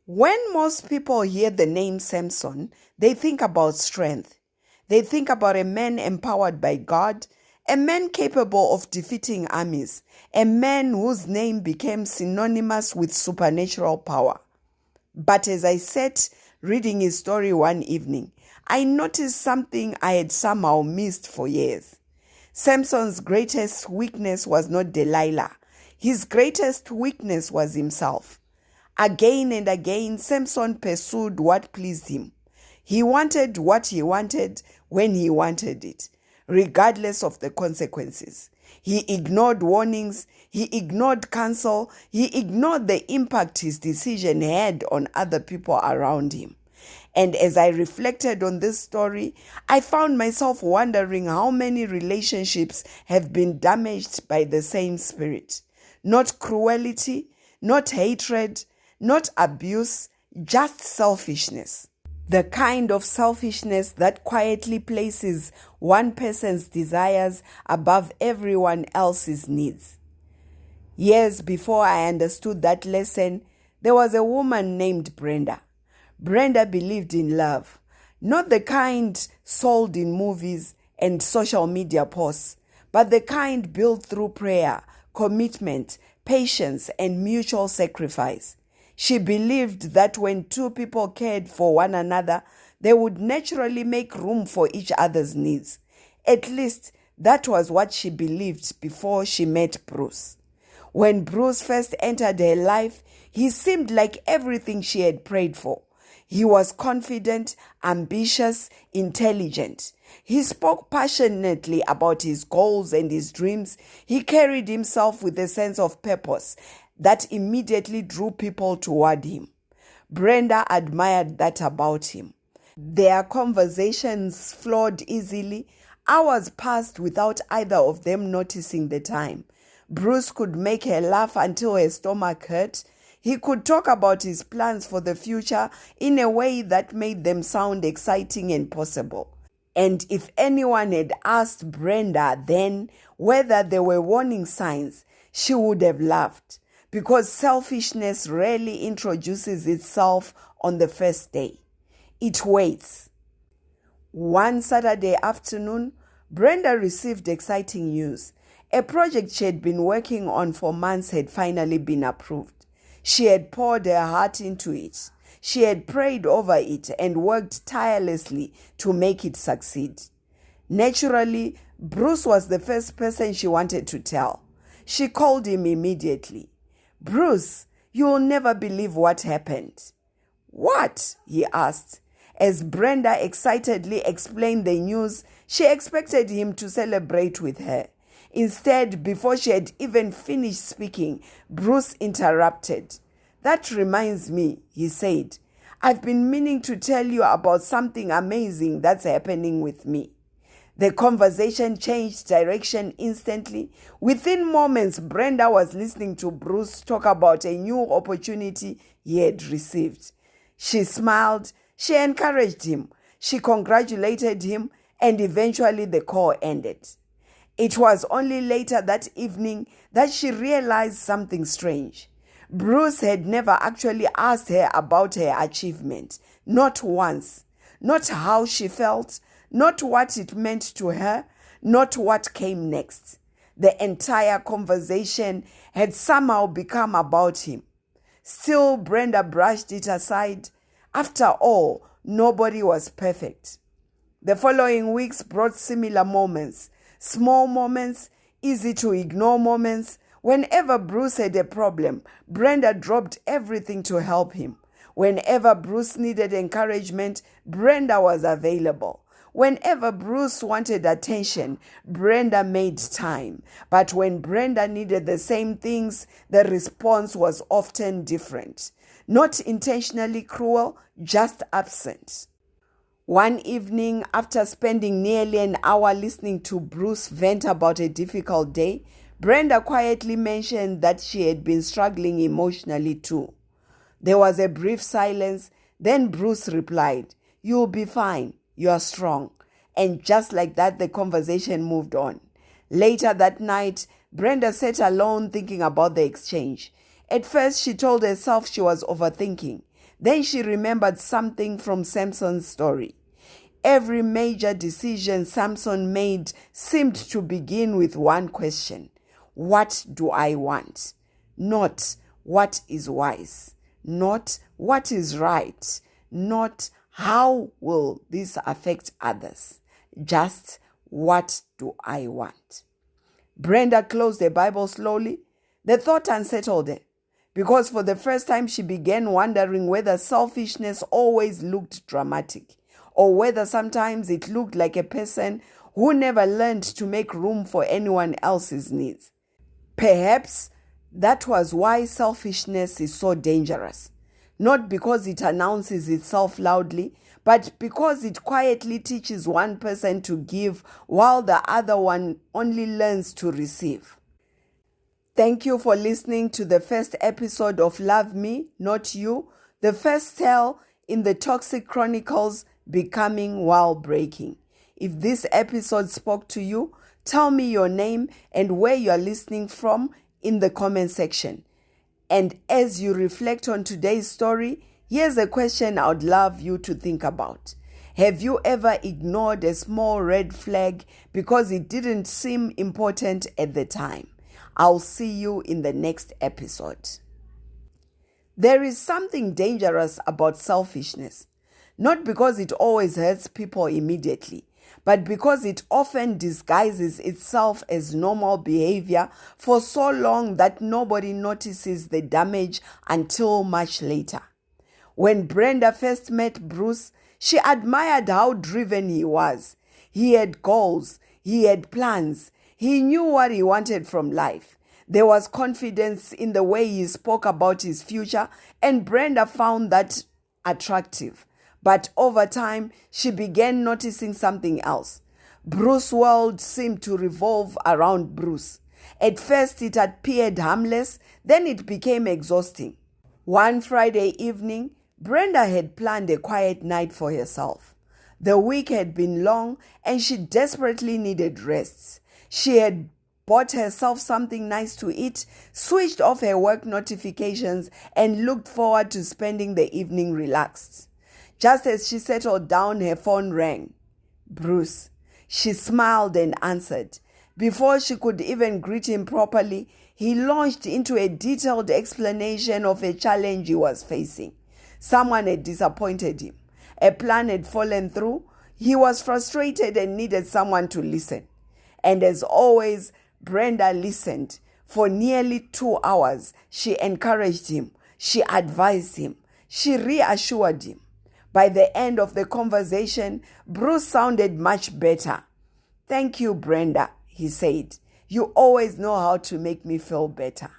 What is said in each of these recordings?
When most people hear the name Samson, they think about strength. They think about a man empowered by God, a man capable of defeating armies, a man whose name became synonymous with supernatural power. But as I sat reading his story one evening, I noticed something I had somehow missed for years. Samson's greatest weakness was not Delilah. His greatest weakness was himself. Again and again, Samson pursued what pleased him. He wanted what he wanted when he wanted it, regardless of the consequences. He ignored warnings, he ignored counsel, he ignored the impact his decision had on other people around him. And as I reflected on this story, I found myself wondering how many relationships have been damaged by the same spirit. Not cruelty, not hatred, not abuse, just selfishness. The kind of selfishness that quietly places one person's desires above everyone else's needs. Years before I understood that lesson, there was a woman named Brenda. Brenda believed in love, not the kind sold in movies and social media posts, but the kind built through prayer, commitment, patience, and mutual sacrifice. She believed that when two people cared for one another, they would naturally make room for each other's needs. At least that was what she believed before she met Bruce. When Bruce first entered her life, he seemed like everything she had prayed for. He was confident, ambitious, intelligent. He spoke passionately about his goals and his dreams. He carried himself with a sense of purpose that immediately drew people toward him. Brenda admired that about him. Their conversations flowed easily. Hours passed without either of them noticing the time. Bruce could make her laugh until her stomach hurt. He could talk about his plans for the future in a way that made them sound exciting and possible. And if anyone had asked Brenda then whether there were warning signs, she would have laughed, because selfishness rarely introduces itself on the first day. It waits. One Saturday afternoon, Brenda received exciting news. A project she had been working on for months had finally been approved. She had poured her heart into it. She had prayed over it and worked tirelessly to make it succeed. Naturally, Bruce was the first person she wanted to tell. She called him immediately. "Bruce, you'll never believe what happened." "What?" he asked. As Brenda excitedly explained the news, she expected him to celebrate with her. Instead, before she had even finished speaking, Bruce interrupted. "That reminds me," he said. "I've been meaning to tell you about something amazing that's happening with me." The conversation changed direction instantly. Within moments, Brenda was listening to Bruce talk about a new opportunity he had received. She smiled, she encouraged him, she congratulated him, and eventually the call ended. It was only later that evening that she realized something strange. Bruce had never actually asked her about her achievement, not once, not how she felt, not what it meant to her, not what came next. The entire conversation had somehow become about him. Still, Brenda brushed it aside. After all, nobody was perfect. The following weeks brought similar moments. Small moments, easy to ignore moments. Whenever Bruce had a problem, Brenda dropped everything to help him. Whenever Bruce needed encouragement, Brenda was available. Whenever Bruce wanted attention, Brenda made time. But when Brenda needed the same things, the response was often different. Not intentionally cruel, just absent. One evening, after spending nearly an hour listening to Bruce vent about a difficult day, Brenda quietly mentioned that she had been struggling emotionally too. There was a brief silence. Then Bruce replied, "You'll be fine. You're strong." And just like that, the conversation moved on. Later that night, Brenda sat alone thinking about the exchange. At first, she told herself she was overthinking. Then she remembered something from Samson's story. Every major decision Samson made seemed to begin with one question: what do I want? Not what is wise, not what is right, not how will this affect others, just what do I want? Brenda closed the Bible slowly. The thought unsettled her, because for the first time she began wondering whether selfishness always looked dramatic, or whether sometimes it looked like a person who never learned to make room for anyone else's needs. Perhaps that was why selfishness is so dangerous. Not because it announces itself loudly, but because it quietly teaches one person to give while the other one only learns to receive. Thank you for listening to the first episode of Love Me, Not You, the first tale in the Toxic Chronicles, Becoming While Breaking. If this episode spoke to you, tell me your name and where you are listening from in the comment section. And as you reflect on today's story, here's a question I would love you to think about. Have you ever ignored a small red flag because it didn't seem important at the time? I'll see you in the next episode. There is something dangerous about selfishness, not because it always hurts people immediately, but because it often disguises itself as normal behavior for so long that nobody notices the damage until much later. When Brenda first met Bruce, she admired how driven he was. He had goals, he had plans, he knew what he wanted from life. There was confidence in the way he spoke about his future, and Brenda found that attractive. But over time, she began noticing something else. Bruce's world seemed to revolve around Bruce. At first, it appeared harmless, then it became exhausting. One Friday evening, Brenda had planned a quiet night for herself. The week had been long, and she desperately needed rest. She had bought herself something nice to eat, switched off her work notifications, and looked forward to spending the evening relaxed. Just as she settled down, her phone rang. Bruce. She smiled and answered. Before she could even greet him properly, he launched into a detailed explanation of a challenge he was facing. Someone had disappointed him. A plan had fallen through. He was frustrated and needed someone to listen. And as always, Brenda listened. For nearly 2 hours, she encouraged him. She advised him. She reassured him. By the end of the conversation, Bruce sounded much better. "Thank you, Brenda," he said. "You always know how to make me feel better."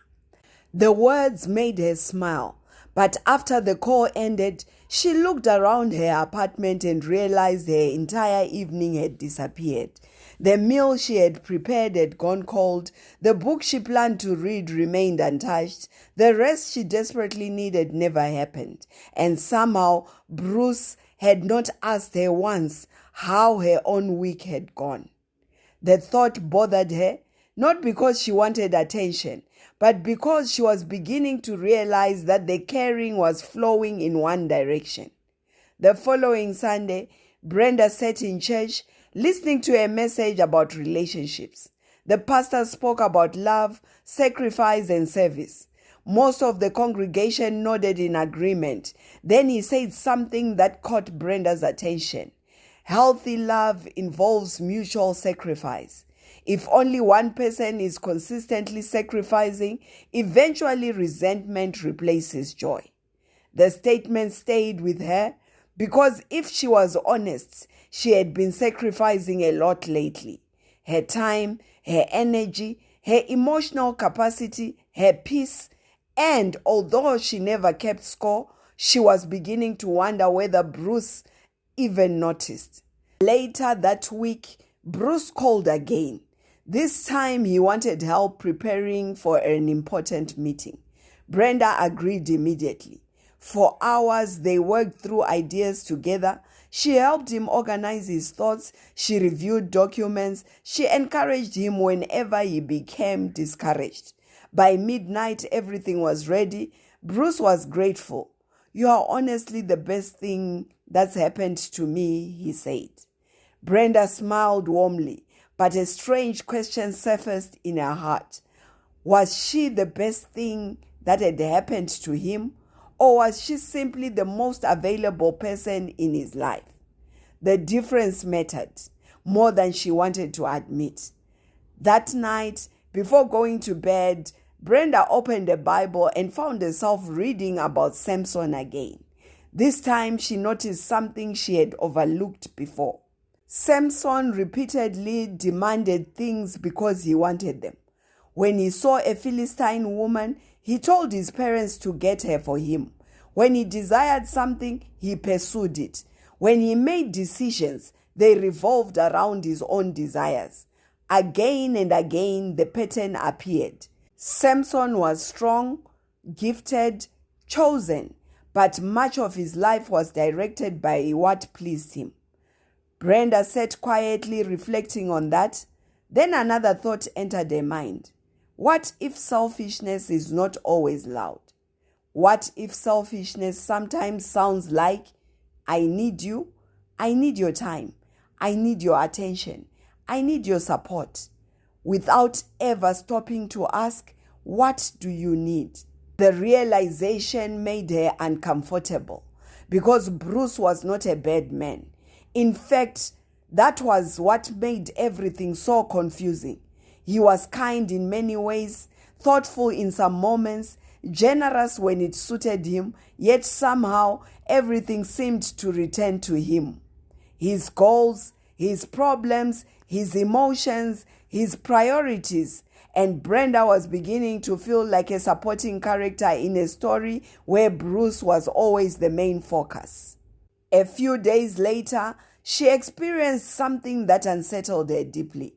The words made her smile, but after the call ended, she looked around her apartment and realized her entire evening had disappeared. The meal she had prepared had gone cold. The book she planned to read remained untouched. The rest she desperately needed never happened. And somehow, Bruce had not asked her once how her own week had gone. The thought bothered her, not because she wanted attention, but because she was beginning to realize that the caring was flowing in one direction. The following Sunday, Brenda sat in church, listening to a message about relationships. The pastor spoke about love, sacrifice, and service. Most of the congregation nodded in agreement. Then he said something that caught Brenda's attention. Healthy love involves mutual sacrifice. If only one person is consistently sacrificing, eventually resentment replaces joy. The statement stayed with her because if she was honest, she had been sacrificing a lot lately. Her time, her energy, her emotional capacity, her peace, and although she never kept score, she was beginning to wonder whether Bruce even noticed. Later that week, Bruce called again. This time he wanted help preparing for an important meeting. Brenda agreed immediately. For hours, they worked through ideas together. She helped him organize his thoughts. She reviewed documents. She encouraged him whenever he became discouraged. By midnight, everything was ready. Bruce was grateful. You are honestly the best thing that's happened to me, he said. Brenda smiled warmly, but a strange question surfaced in her heart. Was she the best thing that had happened to him, or was she simply the most available person in his life? The difference mattered more than she wanted to admit. That night, before going to bed, Brenda opened the Bible and found herself reading about Samson again. This time she noticed something she had overlooked before. Samson repeatedly demanded things because he wanted them. When he saw a Philistine woman, he told his parents to get her for him. When he desired something, he pursued it. When he made decisions, they revolved around his own desires. Again and again, the pattern appeared. Samson was strong, gifted, chosen, but much of his life was directed by what pleased him. Brenda sat quietly reflecting on that. Then another thought entered her mind. What if selfishness is not always loud? What if selfishness sometimes sounds like, I need you, I need your time, I need your attention, I need your support, without ever stopping to ask, what do you need? The realization made her uncomfortable because Bruce was not a bad man. In fact, that was what made everything so confusing. He was kind in many ways, thoughtful in some moments, generous when it suited him, yet somehow everything seemed to return to him. His goals, his problems, his emotions, his priorities. And Brenda was beginning to feel like a supporting character in a story where Bruce was always the main focus. A few days later, she experienced something that unsettled her deeply.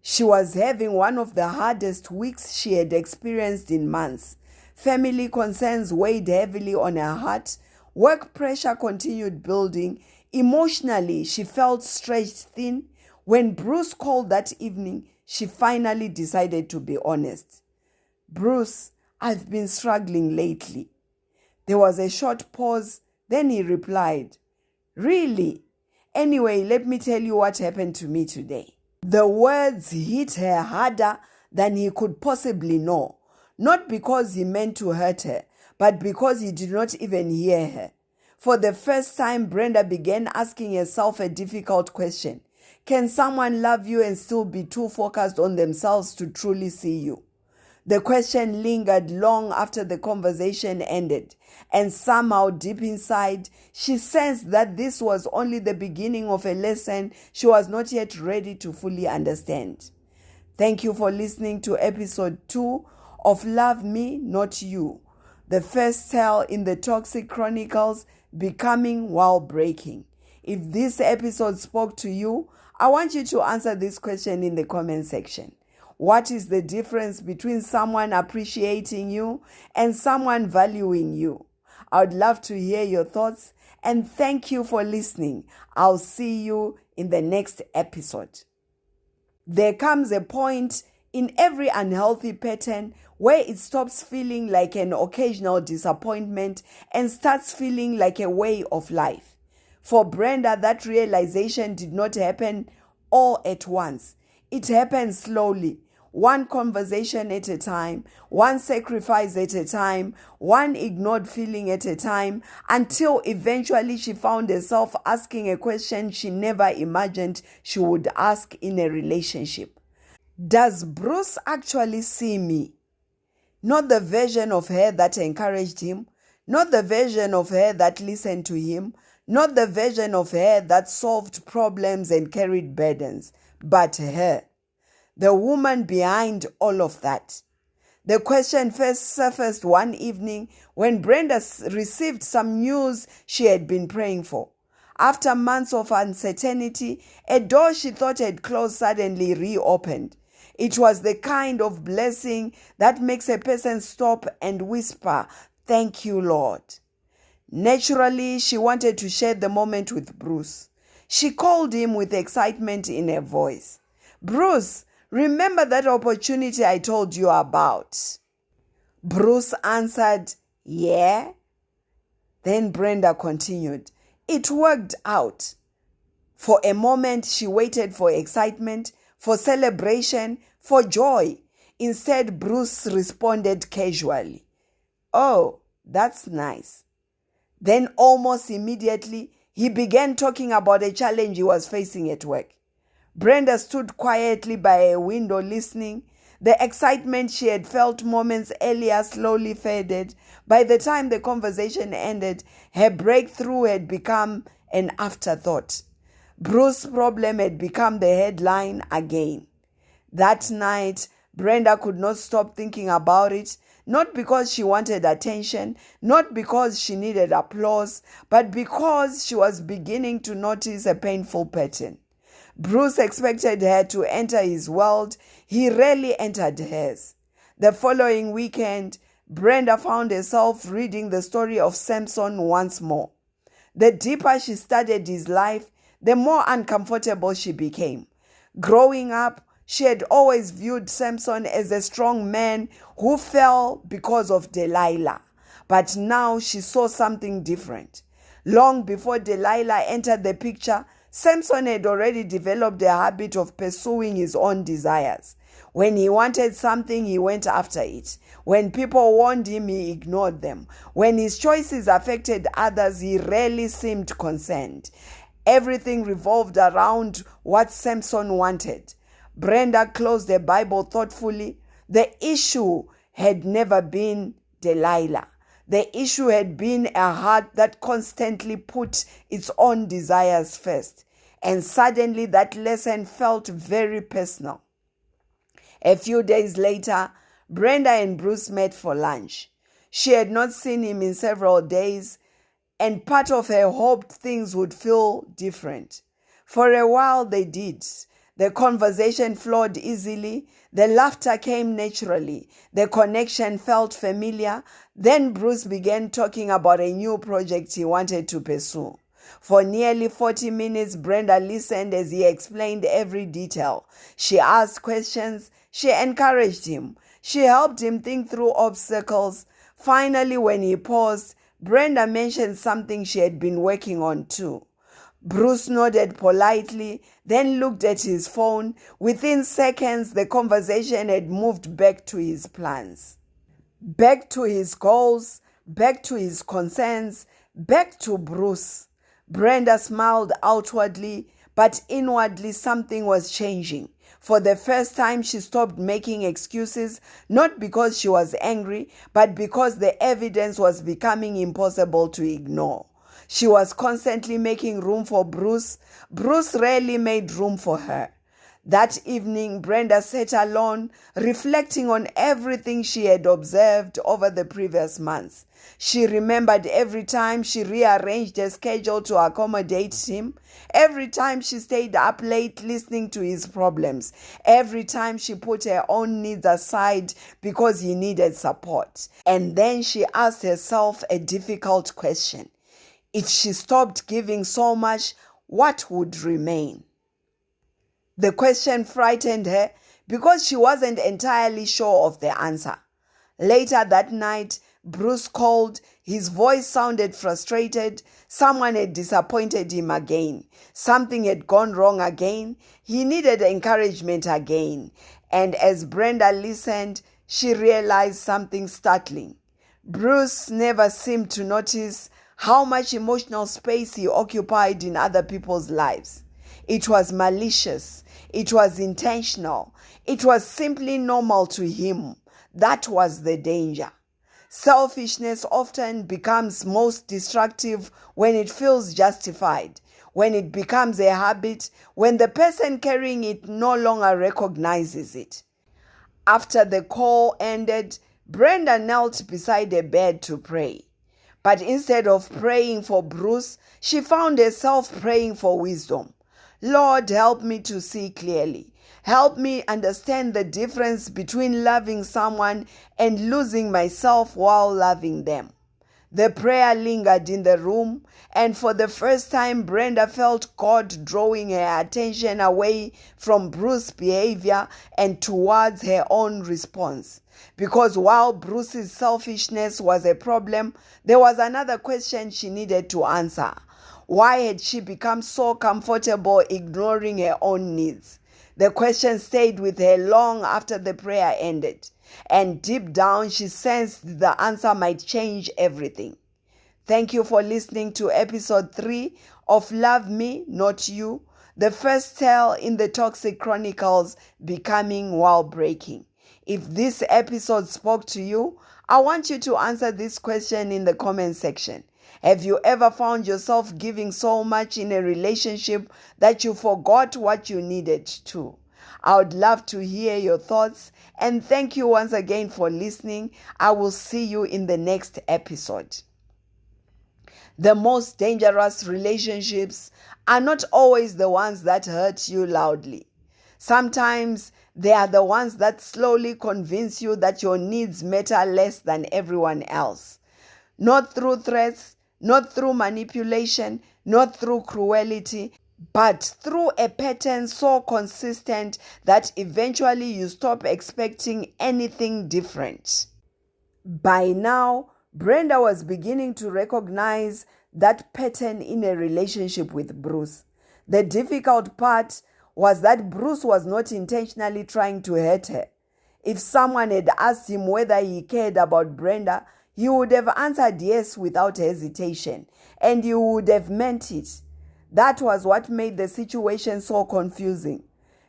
She was having one of the hardest weeks she had experienced in months. Family concerns weighed heavily on her heart. Work pressure continued building. Emotionally, she felt stretched thin. When Bruce called that evening, she finally decided to be honest. Bruce, I've been struggling lately. There was a short pause. Then he replied, Really? Anyway, let me tell you what happened to me today. The words hit her harder than he could possibly know. Not because he meant to hurt her, but because he did not even hear her. For the first time, Brenda began asking herself a difficult question. Can someone love you and still be too focused on themselves to truly see you? The question lingered long after the conversation ended, and somehow deep inside, she sensed that this was only the beginning of a lesson she was not yet ready to fully understand. Thank you for listening to episode 2 of Love Me, Not You, the first tale in the Toxic Chronicles, Becoming While Breaking. If this episode spoke to you, I want you to answer this question in the comment section. What is the difference between someone appreciating you and someone valuing you? I would love to hear your thoughts, and thank you for listening. I'll see you in the next episode. There comes a point in every unhealthy pattern where it stops feeling like an occasional disappointment and starts feeling like a way of life. For Brenda, that realization did not happen all at once. It happened slowly, one conversation at a time, one sacrifice at a time, one ignored feeling at a time, until eventually she found herself asking a question she never imagined she would ask in a relationship. Does Bruce actually see me? Not the version of her that encouraged him, not the version of her that listened to him, not the version of her that solved problems and carried burdens, but her, the woman behind all of that. The question first surfaced one evening when Brenda received some news she had been praying for. After months of uncertainty, a door she thought had closed suddenly reopened. It was the kind of blessing that makes a person stop and whisper, "Thank you, Lord." Naturally, she wanted to share the moment with Bruce. She called him with excitement in her voice. "Bruce, remember that opportunity I told you about?" Bruce answered, "Yeah." Then Brenda continued, "It worked out. For a moment, she waited for excitement, for celebration, for joy. Instead, Bruce responded casually, 'Oh, that's nice.' Then almost immediately, he began talking about a challenge he was facing at work. Brenda stood quietly by a window listening. The excitement she had felt moments earlier slowly faded. By the time the conversation ended, her breakthrough had become an afterthought. Bruce's problem had become the headline again. That night, Brenda could not stop thinking about it, not because she wanted attention, not because she needed applause, but because she was beginning to notice a painful pattern. Bruce expected her to enter his world. He rarely entered hers. The following weekend, Brenda found herself reading the story of Samson once more. The deeper she studied his life, the more uncomfortable she became. Growing up, she had always viewed Samson as a strong man who fell because of Delilah. But now she saw something different. Long before Delilah entered the picture, Samson had already developed a habit of pursuing his own desires. When he wanted something, he went after it. When people warned him, he ignored them. When his choices affected others, he rarely seemed concerned. Everything revolved around what Samson wanted. Brenda closed the Bible thoughtfully. The issue had never been Delilah. The issue had been a heart that constantly put its own desires first. And suddenly that lesson felt very personal. A few days later, Brenda and Bruce met for lunch. She had not seen him in several days, and part of her hoped things would feel different. For a while they did. The conversation flowed easily. The laughter came naturally. The connection felt familiar. Then Bruce began talking about a new project he wanted to pursue. For nearly 40 minutes, Brenda listened as he explained every detail. She asked questions. She encouraged him. She helped him think through obstacles. Finally, when he paused, Brenda mentioned something she had been working on too. Bruce nodded politely, then looked at his phone. Within seconds, the conversation had moved back to his plans, back to his goals, back to his concerns, back to Bruce. Brenda smiled outwardly, but inwardly something was changing. For the first time, she stopped making excuses, not because she was angry, but because the evidence was becoming impossible to ignore. She was constantly making room for Bruce. Bruce rarely made room for her. That evening, Brenda sat alone, reflecting on everything she had observed over the previous months. She remembered every time she rearranged her schedule to accommodate him, every time she stayed up late listening to his problems, every time she put her own needs aside because he needed support. And then she asked herself a difficult question. If she stopped giving so much, what would remain? The question frightened her because she wasn't entirely sure of the answer. Later that night, Bruce called. His voice sounded frustrated. Someone had disappointed him again. Something had gone wrong again. He needed encouragement again. And as Brenda listened, she realized something startling. Bruce never seemed to notice how much emotional space he occupied in other people's lives. It was malicious. It was intentional. It was simply normal to him. That was the danger. Selfishness often becomes most destructive when it feels justified, when it becomes a habit, when the person carrying it no longer recognizes it. After the call ended, Brenda knelt beside the bed to pray. But instead of praying for Bruce, she found herself praying for wisdom. Lord, help me to see clearly. Help me understand the difference between loving someone and losing myself while loving them. The prayer lingered in the room, and for the first time, Brenda felt God drawing her attention away from Bruce's behavior and towards her own response. Because while Bruce's selfishness was a problem, there was another question she needed to answer. Why had she become so comfortable ignoring her own needs? The question stayed with her long after the prayer ended, and deep down she sensed the answer might change everything. Thank you for listening to episode 3 of Love Me, Not You, the first tale in the Toxic Chronicles, Becoming While Breaking. If this episode spoke to you, I want you to answer this question in the comment section. Have you ever found yourself giving so much in a relationship that you forgot what you needed to? I would love to hear your thoughts, and thank you once again for listening. I will see you in the next episode. The most dangerous relationships are not always the ones that hurt you loudly. Sometimes they are the ones that slowly convince you that your needs matter less than everyone else. Not through threats, not through manipulation, not through cruelty, but through a pattern so consistent that eventually you stop expecting anything different. By now, Brenda was beginning to recognize that pattern in a relationship with Bruce. The difficult part was that Bruce was not intentionally trying to hurt her. If someone had asked him whether he cared about Brenda, he would have answered yes without hesitation, and he would have meant it. That was what made the situation so confusing,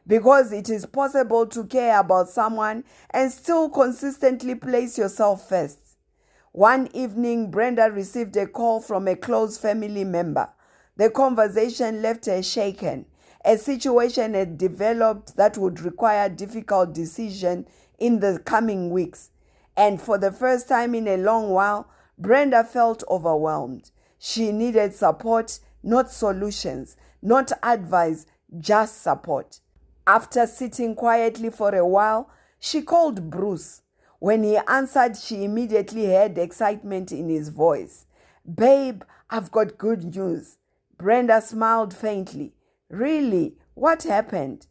because it is possible to care about someone and still consistently place yourself first. One evening, Brenda received a call from a close family member. The conversation left her shaken. A situation had developed that would require difficult decision in the coming weeks. And for the first time in a long while, Brenda felt overwhelmed. She needed support, not solutions, not advice, just support. After sitting quietly for a while, she called Bruce. When he answered, she immediately heard excitement in his voice. "Babe, I've got good news." Brenda smiled faintly. "Really? What happened?"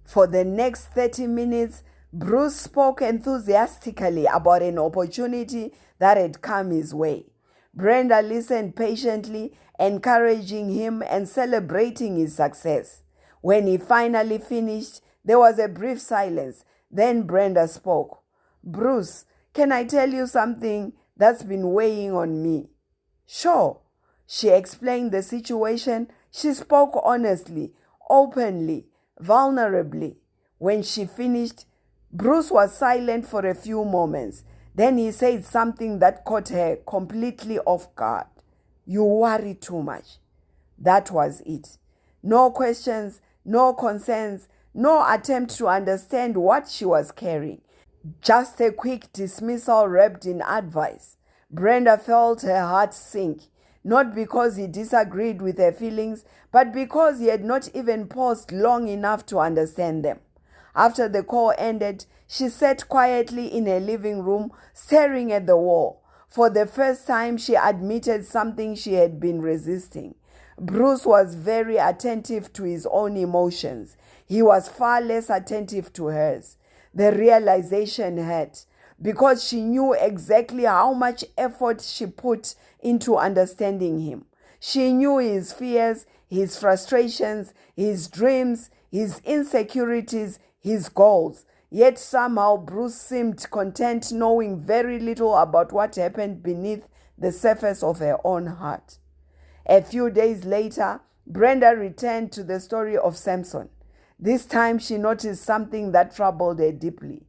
For the next 30 minutes, Bruce spoke enthusiastically about an opportunity that had come his way. Brenda listened patiently, encouraging him and celebrating his success. When he finally finished, there was a brief silence. Then Brenda spoke. "Bruce, can I tell you something that's been weighing on me?" "Sure." She explained the situation. She spoke honestly, openly, vulnerably. When she finished, Bruce was silent for a few moments. Then he said something that caught her completely off guard. "You worry too much." That was it. No questions, no concerns, no attempt to understand what she was carrying. Just a quick dismissal wrapped in advice. Brenda felt her heart sink, not because he disagreed with her feelings, but because he had not even paused long enough to understand them. After the call ended, she sat quietly in her living room, staring at the wall. For the first time, she admitted something she had been resisting. Bruce was very attentive to his own emotions. He was far less attentive to hers. The realization hurt, because she knew exactly how much effort she put into understanding him. She knew his fears, his frustrations, his dreams, his insecurities, his goals. Yet somehow Bruce seemed content knowing very little about what happened beneath the surface of her own heart. A few days later, Brenda returned to the story of Samson. This time she noticed something that troubled her deeply.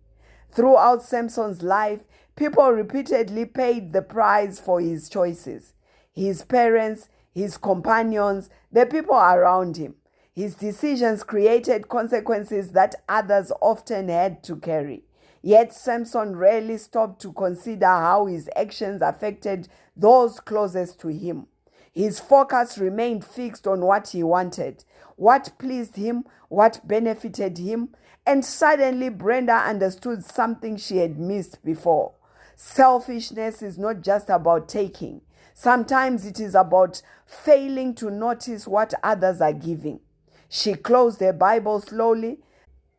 Throughout Samson's life, people repeatedly paid the price for his choices. His parents, his companions, the people around him. His decisions created consequences that others often had to carry. Yet Samson rarely stopped to consider how his actions affected those closest to him. His focus remained fixed on what he wanted, what pleased him, what benefited him, and suddenly Brenda understood something she had missed before. Selfishness is not just about taking. Sometimes it is about failing to notice what others are giving. She closed her Bible slowly.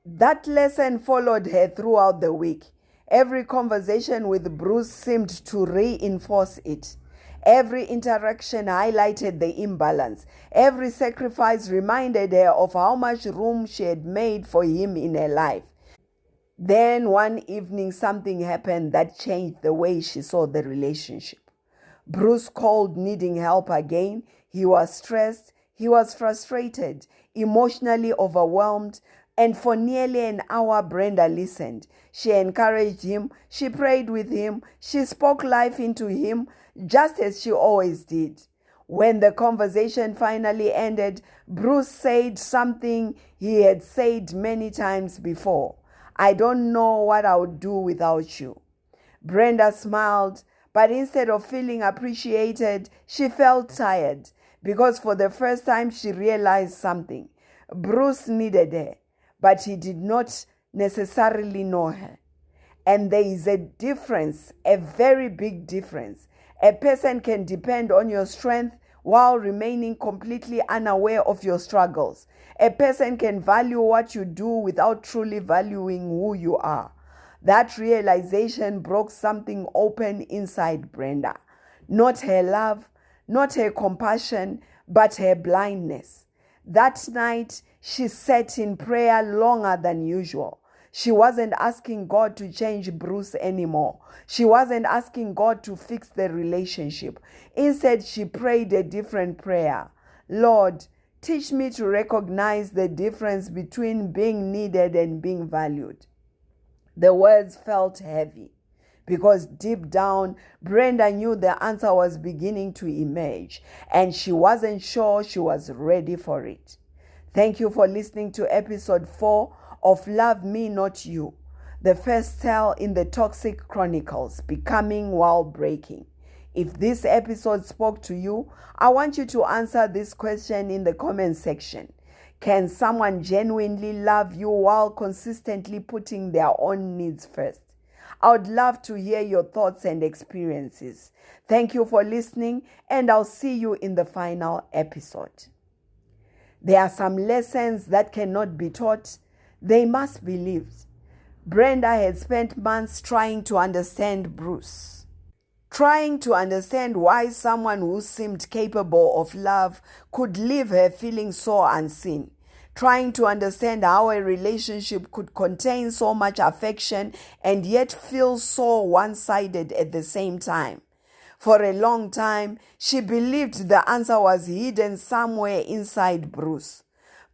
That lesson followed her throughout the week. Every conversation with Bruce seemed to reinforce it. Every interaction highlighted the imbalance. Every sacrifice reminded her of how much room she had made for him in her life. Then one evening, something happened that changed the way she saw the relationship. Bruce called needing help again. He was stressed. He was frustrated, emotionally overwhelmed. And for nearly an hour, Brenda listened. She encouraged him. She prayed with him. She spoke life into him, just as she always did. When the conversation finally ended, Bruce said something he had said many times before. "I don't know what I would do without you." Brenda smiled, but instead of feeling appreciated, she felt tired because for the first time she realized something. Bruce needed her, but he did not necessarily know her. And there is a difference, a very big difference. A person can depend on your strength while remaining completely unaware of your struggles. A person can value what you do without truly valuing who you are. That realization broke something open inside Brenda. Not her love, not her compassion, but her blindness. That night, she sat in prayer longer than usual. She wasn't asking God to change Bruce anymore. She wasn't asking God to fix the relationship. Instead, she prayed a different prayer. "Lord, teach me to recognize the difference between being needed and being valued." The words felt heavy because deep down, Brenda knew the answer was beginning to emerge, and she wasn't sure she was ready for it. Thank you for listening to episode 4 of Love Me Not You, the first tale in the Toxic Chronicles, Becoming While Breaking. If this episode spoke to you, I want you to answer this question in the comment section. Can someone genuinely love you while consistently putting their own needs first? I would love to hear your thoughts and experiences. Thank you for listening, and I'll see you in the final episode. There are some lessons that cannot be taught. They must be lived. Brenda had spent months trying to understand Bruce, trying to understand why someone who seemed capable of love could leave her feeling so unseen, trying to understand how a relationship could contain so much affection and yet feel so one-sided at the same time. For a long time, she believed the answer was hidden somewhere inside Bruce.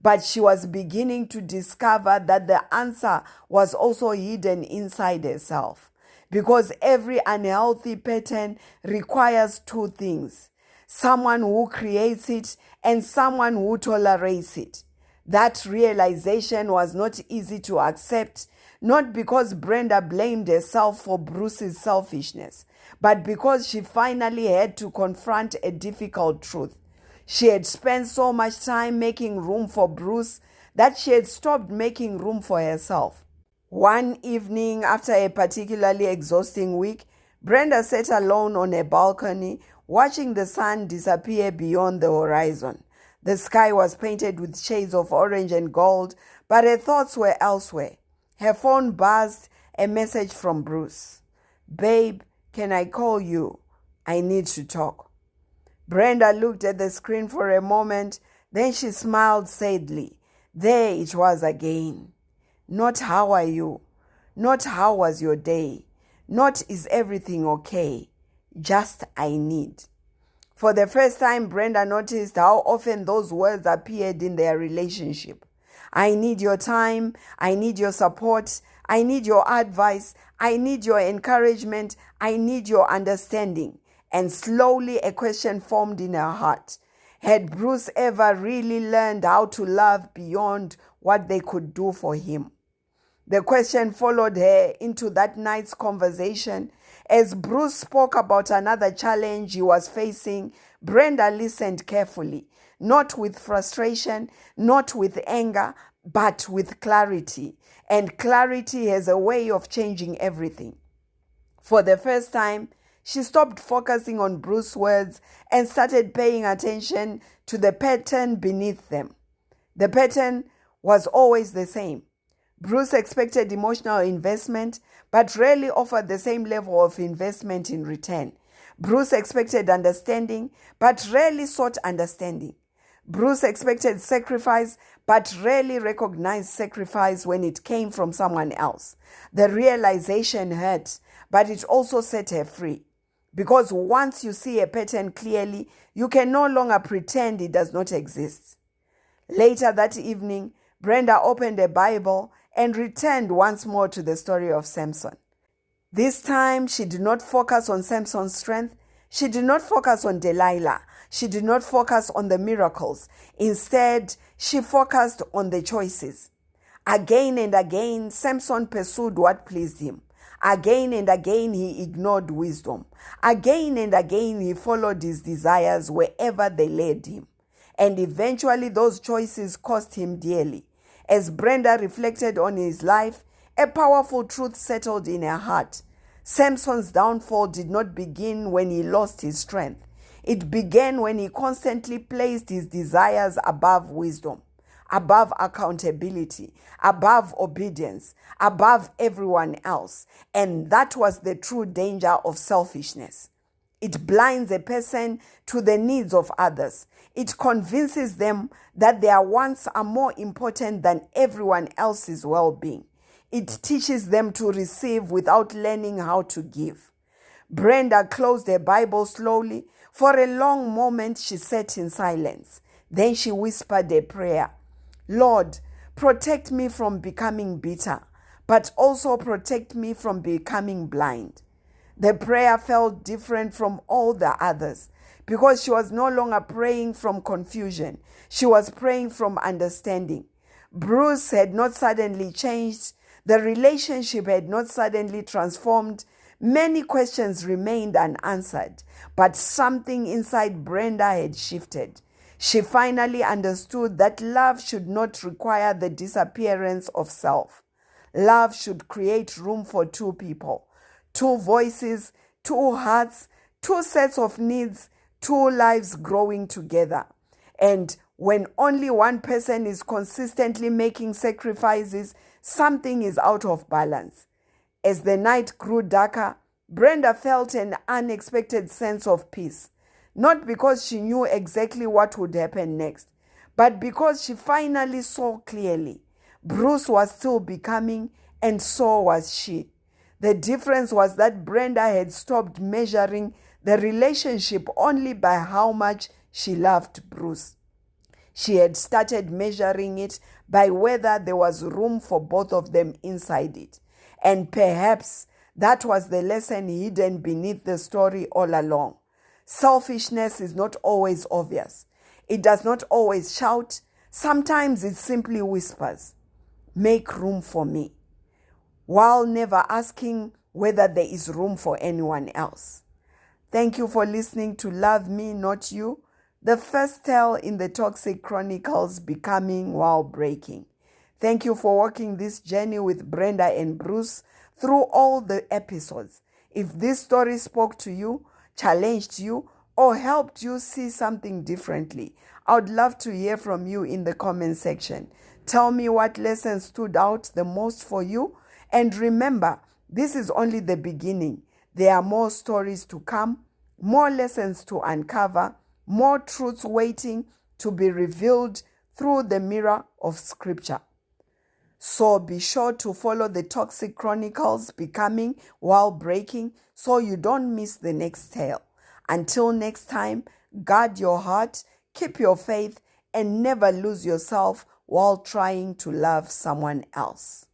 But she was beginning to discover that the answer was also hidden inside herself. Because every unhealthy pattern requires two things: someone who creates it and someone who tolerates it. That realization was not easy to accept, not because Brenda blamed herself for Bruce's selfishness, but because she finally had to confront a difficult truth. She had spent so much time making room for Bruce that she had stopped making room for herself. One evening, after a particularly exhausting week, Brenda sat alone on a balcony, watching the sun disappear beyond the horizon. The sky was painted with shades of orange and gold, but her thoughts were elsewhere. Her phone buzzed, a message from Bruce. "Babe, can I call you? I need to talk." Brenda looked at the screen for a moment, then she smiled sadly. There it was again. Not "how are you?" Not "how was your day?" Not "is everything okay?" Just "I need." For the first time, Brenda noticed how often those words appeared in their relationship. I need your time. I need your support. I need your advice. I need your encouragement. I need your understanding. And slowly a question formed in her heart. Had Bruce ever really learned how to love beyond what they could do for him? The question followed her into that night's conversation. As Bruce spoke about another challenge he was facing, Brenda listened carefully, not with frustration, not with anger, but with clarity. And clarity has a way of changing everything. For the first time, she stopped focusing on Bruce's words and started paying attention to the pattern beneath them. The pattern was always the same. Bruce expected emotional investment, but rarely offered the same level of investment in return. Bruce expected understanding, but rarely sought understanding. Bruce expected sacrifice, but rarely recognized sacrifice when it came from someone else. The realization hurt, but it also set her free. Because once you see a pattern clearly, you can no longer pretend it does not exist. Later that evening, Brenda opened a Bible and returned once more to the story of Samson. This time, she did not focus on Samson's strength. She did not focus on Delilah. She did not focus on the miracles. Instead, she focused on the choices. Again and again, Samson pursued what pleased him. Again and again, he ignored wisdom. Again and again, he followed his desires wherever they led him. And eventually, those choices cost him dearly. As Brenda reflected on his life, a powerful truth settled in her heart. Samson's downfall did not begin when he lost his strength. It began when he constantly placed his desires above wisdom, above accountability, above obedience, above everyone else. And that was the true danger of selfishness. It blinds a person to the needs of others. It convinces them that their wants are more important than everyone else's well-being. It teaches them to receive without learning how to give. Brenda closed her Bible slowly. For a long moment, she sat in silence. Then she whispered a prayer. Lord, protect me from becoming bitter, but also protect me from becoming blind. The prayer felt different from all the others because she was no longer praying from confusion. She was praying from understanding. Bruce had not suddenly changed. The relationship had not suddenly transformed. Many questions remained unanswered, but something inside Brenda had shifted. She finally understood that love should not require the disappearance of self. Love should create room for two people, two voices, two hearts, two sets of needs, two lives growing together. And when only one person is consistently making sacrifices, something is out of balance. As the night grew darker, Brenda felt an unexpected sense of peace, not because she knew exactly what would happen next, but because she finally saw clearly. Bruce was still becoming, and so was she. The difference was that Brenda had stopped measuring the relationship only by how much she loved Bruce. She had started measuring it by whether there was room for both of them inside it. And perhaps that was the lesson hidden beneath the story all along. Selfishness is not always obvious. It does not always shout. Sometimes it simply whispers, "Make room for me," while never asking whether there is room for anyone else. Thank you for listening to Love Me, Not You, the first tale in the Toxic Chronicles, Becoming While Breaking. Thank you for walking this journey with Brenda and Bruce through all the episodes. If this story spoke to you, challenged you, or helped you see something differently, I would love to hear from you in the comment section. Tell me what lesson stood out the most for you. And remember, this is only the beginning. There are more stories to come, more lessons to uncover, more truths waiting to be revealed through the mirror of Scripture. So be sure to follow the Toxic Chronicles, Becoming While Breaking, so you don't miss the next tale. Until next time, guard your heart, keep your faith, and never lose yourself while trying to love someone else.